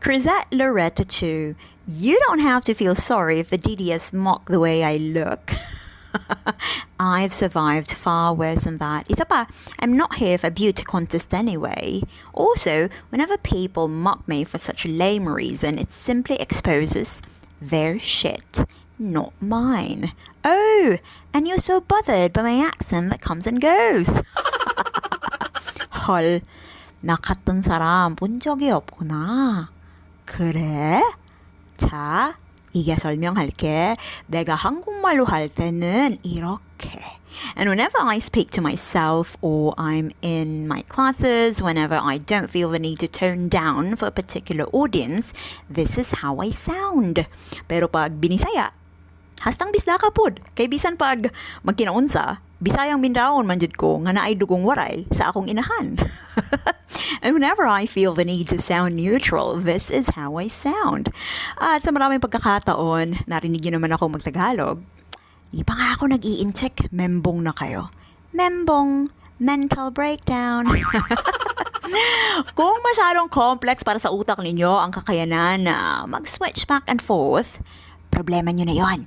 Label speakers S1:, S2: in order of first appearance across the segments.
S1: Crisette Loretta Chu, you don't have to feel sorry if the DDS mock the way I look. I've survived far worse than that. Isa pa, I'm not here for a beauty contest anyway. Also, whenever people mock me for such a lame reason, it simply exposes their shit, not mine. Oh, and you're so bothered by my accent that comes and goes. 헐, 나 같은 사람 본 적이 없구나. 그래? 자, 이게 설명할게. 내가 한국말로 할 때는 이렇게. And whenever I speak to myself or I'm in my classes, whenever I don't feel the need to tone down for a particular audience, this is how I sound. Pero pag binisaya, hastang bisda ka pod. Kay bisan pag magkinaunsa, bisayang bindaon manjud ko nga naay dugong waray sa akong inahan. And whenever I feel the need to sound neutral, this is how I sound. At sa maraming pagkakataon, narinig niyo naman ako magtagalog. Di pa nga ako nag-i-incheck, membong na kayo. Membong, mental breakdown. Kung masyadong complex para sa utak ninyo ang kakayanan na mag-switch back and forth, problema nyo na yon.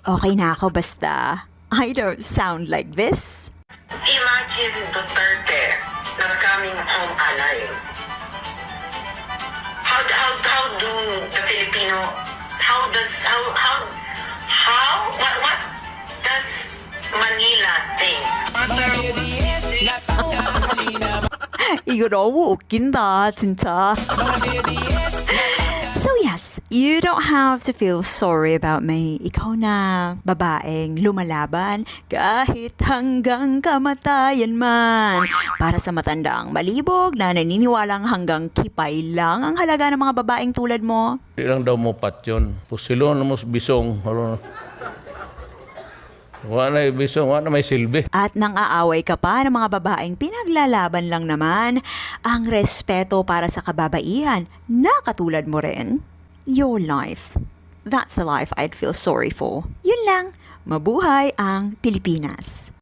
S1: Okay na ako basta I don't sound like this.
S2: Imagine Duterte not coming home alive. How do the Filipino, what does Manila think?
S1: 이거 너무 웃긴다, 진짜. So yes, you don't have to feel sorry about me. Ikaw na babaeng lumalaban kahit hanggang kamatayan man. Para sa matandang malibog na naniniwalang hanggang kipay lang ang halaga ng mga babaeng tulad mo.
S3: Di lang daw mo patyon. Pusilon mo bisong. Wala na bisong, wala na may silbi.
S1: At nang aaway ka pa ng mga babaeng pinaglalaban lang naman ang respeto para sa kababaihan na katulad mo rin. Your life. That's the life I'd feel sorry for. Yun lang. Mabuhay ang Pilipinas.